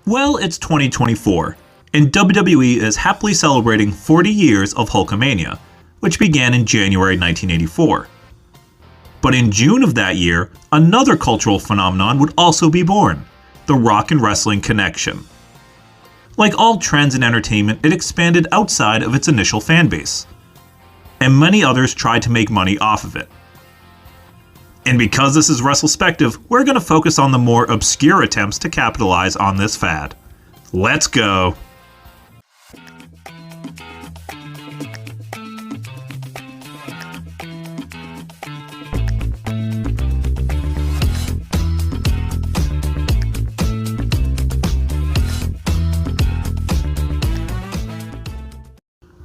Well, it's 2024, and WWE is happily celebrating 40 years of Hulkamania, which began in January 1984. But in June of that year, another cultural phenomenon would also be born, the Rock and Wrestling Connection. Like all trends in entertainment, it expanded outside of its initial fanbase, and many others tried to make money off of it. And because this is WrestleSpective, we're going to focus on the more obscure attempts to capitalize on this fad. Let's go!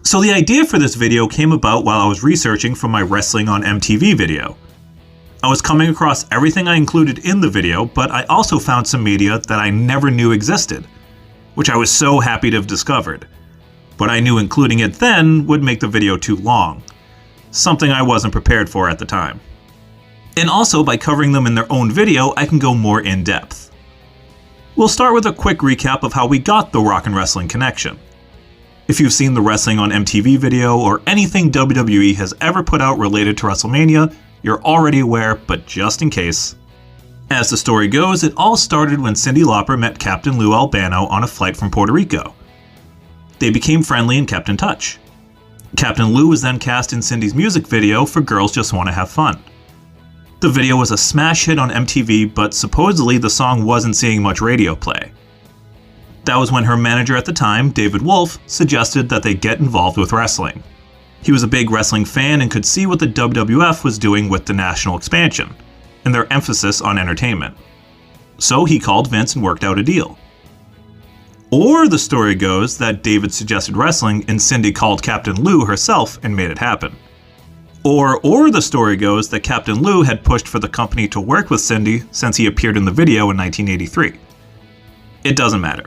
So the idea for this video came about while I was researching for my Wrestling on MTV video. I was coming across everything I included in the video, but I also found some media that I never knew existed, which I was so happy to have discovered. But I knew including it then would make the video too long, something I wasn't prepared for at the time. And also, by covering them in their own video, I can go more in depth. We'll start with a quick recap of how we got the Rock and Wrestling Connection. If you've seen the Wrestling on MTV video or anything WWE has ever put out related to WrestleMania, you're already aware, but just in case. As the story goes, it all started when Cyndi Lauper met Captain Lou Albano on a flight from Puerto Rico. They became friendly and kept in touch. Captain Lou was then cast in Cyndi's music video for Girls Just Wanna Have Fun. The video was a smash hit on MTV, but supposedly the song wasn't seeing much radio play. That was when her manager at the time, David Wolf, suggested that they get involved with wrestling. He was a big wrestling fan and could see what the WWF was doing with the national expansion, and their emphasis on entertainment. So he called Vince and worked out a deal. Or the story goes that David suggested wrestling and Cyndi called Captain Lou herself and made it happen. Or the story goes that Captain Lou had pushed for the company to work with Cyndi since he appeared in the video in 1983. It doesn't matter.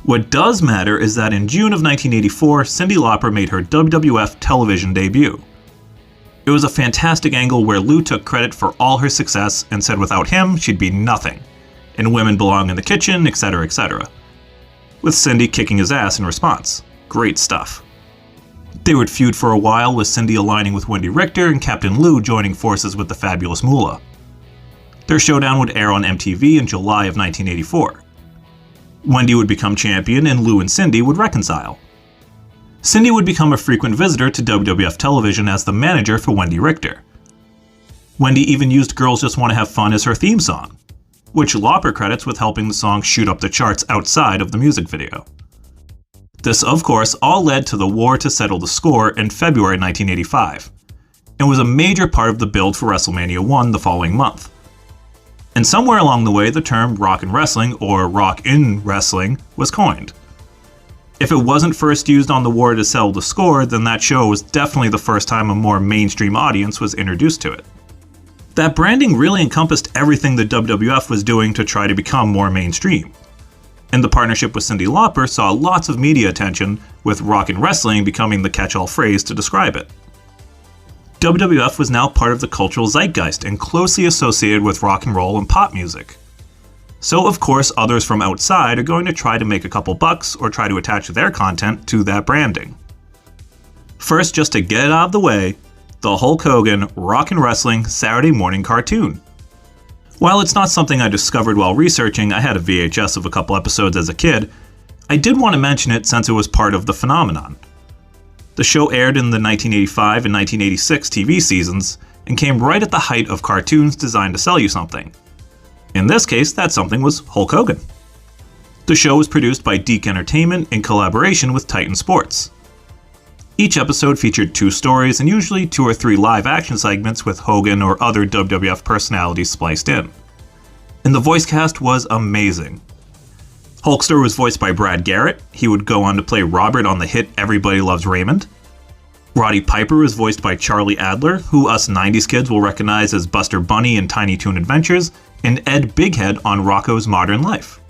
What does matter is that in June of 1984, Cyndi Lauper made her WWF television debut. It was a fantastic angle where Lou took credit for all her success and said without him, she'd be nothing, and women belong in the kitchen, etc., etc. With Cyndi kicking his ass in response. Great stuff. They would feud for a while, with Cyndi aligning with Wendi Richter and Captain Lou joining forces with the Fabulous Moolah. Their showdown would air on MTV in July of 1984. Wendi would become champion and Lou and Cyndi would reconcile. Cyndi would become a frequent visitor to WWF television as the manager for Wendi Richter. Wendi even used Girls Just Wanna Have Fun as her theme song, which Lauper credits with helping the song shoot up the charts outside of the music video. This, of course, all led to the war to settle the score in February 1985, and was a major part of the build for WrestleMania 1 the following month. And somewhere along the way, the term rock and wrestling, or rock in wrestling, was coined. If it wasn't first used on the war to sell the score, then that show was definitely the first time a more mainstream audience was introduced to it. That branding really encompassed everything the WWF was doing to try to become more mainstream. And the partnership with Cyndi Lauper saw lots of media attention, with rock and wrestling becoming the catch-all phrase to describe it. WWF was now part of the cultural zeitgeist and closely associated with rock and roll and pop music. So of course others from outside are going to try to make a couple bucks or try to attach their content to that branding. First, just to get it out of the way, the Hulk Hogan Rock and Wrestling Saturday morning cartoon. While it's not something I discovered while researching, I had a VHS of a couple episodes as a kid, I did want to mention it since it was part of the phenomenon. The show aired in the 1985 and 1986 TV seasons and came right at the height of cartoons designed to sell you something. In this case, that something was Hulk Hogan. The show was produced by Deke Entertainment in collaboration with Titan Sports. Each episode featured 2 stories and usually 2 or 3 live action segments with Hogan or other WWF personalities spliced in. And the voice cast was amazing. Hulkster was voiced by Brad Garrett. He would go on to play Robert on the hit Everybody Loves Raymond. Roddy Piper was voiced by Charlie Adler, who us 90s kids will recognize as Buster Bunny in Tiny Toon Adventures, and Ed Bighead on Rocko's Modern Life.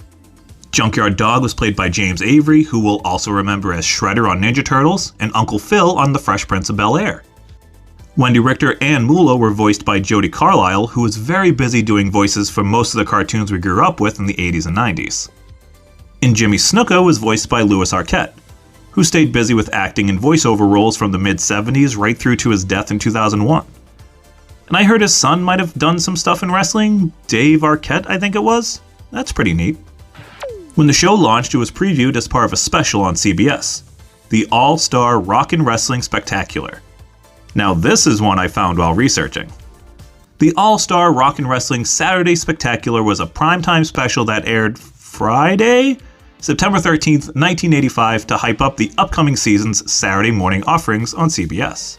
Junkyard Dog was played by James Avery, who we'll also remember as Shredder on Ninja Turtles, and Uncle Phil on The Fresh Prince of Bel-Air. Wendi Richter and Moolah were voiced by Jody Carlisle, who was very busy doing voices for most of the cartoons we grew up with in the 80s and 90s. And Jimmy Snuka was voiced by Louis Arquette, who stayed busy with acting and voiceover roles from the mid-70s right through to his death in 2001. And I heard his son might have done some stuff in wrestling, Dave Arquette I think it was. That's pretty neat. When the show launched, it was previewed as part of a special on CBS, the All-Star Rockin' Wrestling Spectacular. Now this is one I found while researching. The All-Star Rockin' Wrestling Saturday Spectacular was a primetime special that aired Friday, September 13th, 1985 to hype up the upcoming season's Saturday morning offerings on CBS.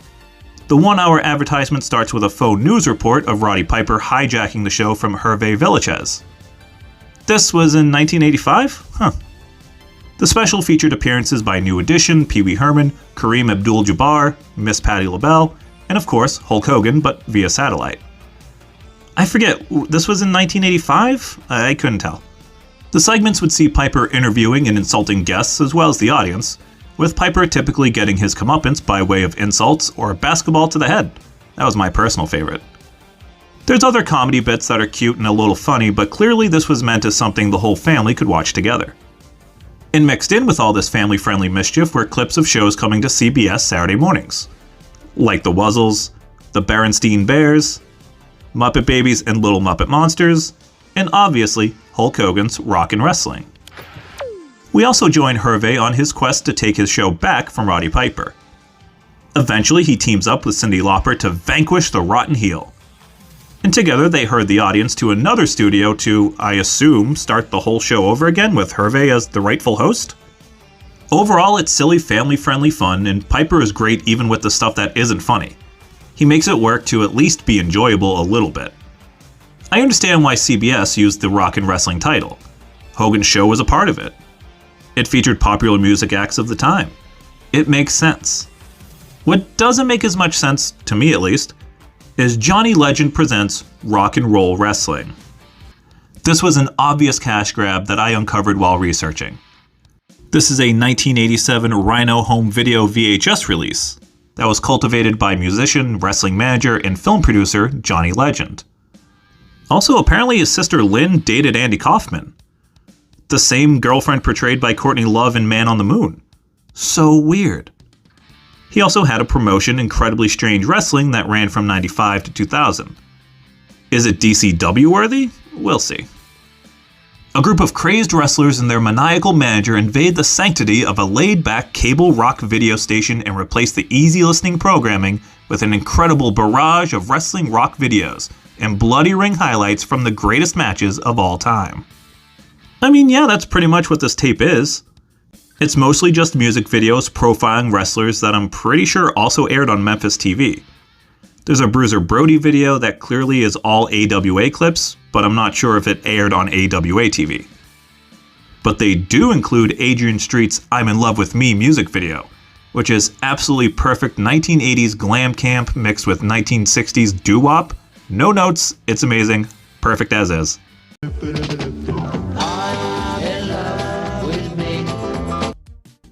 The 1-hour advertisement starts with a faux news report of Roddy Piper hijacking the show from Hervé Villechaize. This was in 1985? Huh. The special featured appearances by New Edition, Pee Wee Herman, Kareem Abdul-Jabbar, Miss Patti LaBelle, and of course Hulk Hogan, but via satellite. I forget, this was in 1985? I couldn't tell. The segments would see Piper interviewing and insulting guests as well as the audience, with Piper typically getting his comeuppance by way of insults or a basketball to the head. That was my personal favorite. There's other comedy bits that are cute and a little funny, but clearly this was meant as something the whole family could watch together. And mixed in with all this family-friendly mischief were clips of shows coming to CBS Saturday mornings, like The Wuzzles, The Berenstein Bears, Muppet Babies and Little Muppet Monsters, and obviously Hulk Hogan's Rockin' Wrestling. We also join Hervé on his quest to take his show back from Roddy Piper. Eventually he teams up with Cyndi Lauper to vanquish the Rotten Heel. And together they herd the audience to another studio to, I assume, start the whole show over again with Hervé as the rightful host? Overall, it's silly, family-friendly fun, and Piper is great even with the stuff that isn't funny. He makes it work to at least be enjoyable a little bit. I understand why CBS used the Rockin' Wrestling title. Hogan's show was a part of it. It featured popular music acts of the time. It makes sense. What doesn't make as much sense, to me at least, is Johnny Legend Presents Rock and Roll Wrestling. This was an obvious cash grab that I uncovered while researching. This is a 1987 Rhino home video VHS release that was cultivated by musician, wrestling manager, and film producer Johnny Legend. Also, apparently his sister Lynn dated Andy Kaufman, the same girlfriend portrayed by Courtney Love in Man on the Moon. So weird. He also had a promotion, Incredibly Strange Wrestling, that ran from 95 to 2000. Is it DCW worthy? We'll see. A group of crazed wrestlers and their maniacal manager invade the sanctity of a laid-back cable rock video station and replace the easy-listening programming with an incredible barrage of wrestling rock videos and bloody ring highlights from the greatest matches of all time. I mean, yeah, that's pretty much what this tape is. It's mostly just music videos profiling wrestlers that I'm pretty sure also aired on Memphis TV. There's a Bruiser Brody video that clearly is all AWA clips, but I'm not sure if it aired on AWA TV. But they do include Adrian Street's I'm in Love with Me music video, which is absolutely perfect 1980s glam camp mixed with 1960s doo-wop. No notes, it's amazing, perfect as is.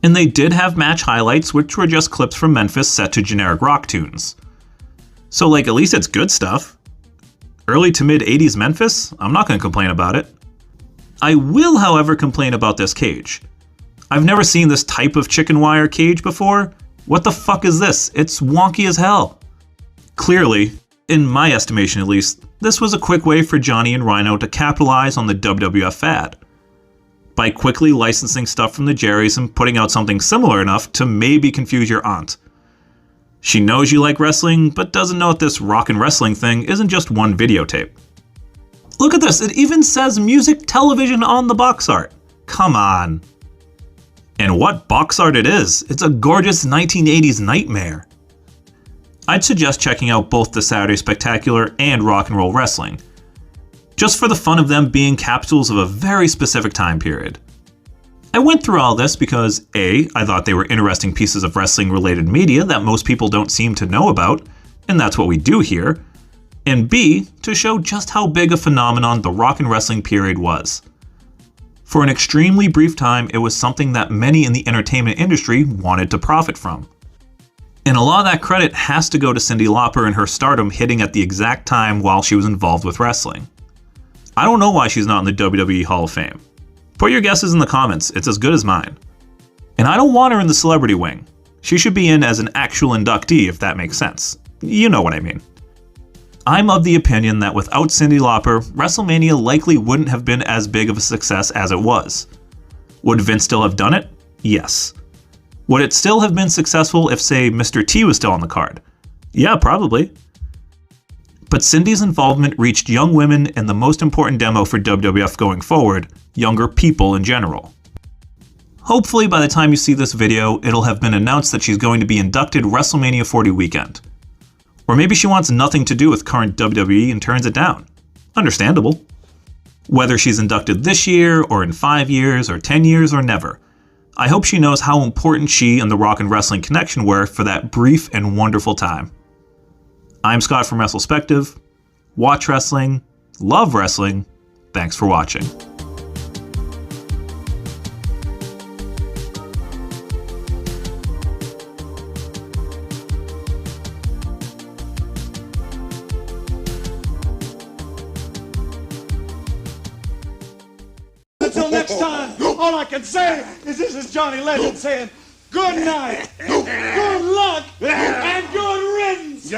And they did have match highlights, which were just clips from Memphis set to generic rock tunes. So like, at least it's good stuff. Early to mid 80s Memphis, I'm not going to complain about it. I will, however, complain about this cage. I've never seen this type of chicken wire cage before. What the fuck is this? It's wonky as hell. Clearly, in my estimation at least, this was a quick way for Johnny and Rhino to capitalize on the WWF fad, by quickly licensing stuff from the Jerrys and putting out something similar enough to maybe confuse your aunt. She knows you like wrestling, but doesn't know that this Rockin' Wrestling thing isn't just one videotape. Look at this, it even says music television on the box art. Come on. And what box art it is, it's a gorgeous 1980s nightmare. I'd suggest checking out both the Saturday Spectacular and Rock and Roll Wrestling, just for the fun of them being capsules of a very specific time period. I went through all this because A, I thought they were interesting pieces of wrestling-related media that most people don't seem to know about, and that's what we do here, and B, to show just how big a phenomenon the rock and wrestling period was. For an extremely brief time, it was something that many in the entertainment industry wanted to profit from. And a lot of that credit has to go to Cyndi Lauper and her stardom hitting at the exact time while she was involved with wrestling. I don't know why she's not in the WWE Hall of Fame. Put your guesses in the comments, it's as good as mine. And I don't want her in the celebrity wing. She should be in as an actual inductee, if that makes sense. You know what I mean. I'm of the opinion that without Cyndi Lauper, WrestleMania likely wouldn't have been as big of a success as it was. Would Vince still have done it? Yes. Would it still have been successful if, say, Mr. T was still on the card? Yeah, probably. But Cyndi's involvement reached young women and the most important demo for WWF going forward, younger people in general. Hopefully by the time you see this video, it'll have been announced that she's going to be inducted WrestleMania 40 weekend. Or maybe she wants nothing to do with current WWE and turns it down. Understandable. Whether she's inducted this year, or in 5 years, or 10 years, or never, I hope she knows how important she and the Rock and Wrestling Connection were for that brief and wonderful time. I'm Scott from WrestleSpective. Watch wrestling, love wrestling, thanks for watching. Until next time, all I can say is this is Johnny Legend saying good night, good luck, and good riddance.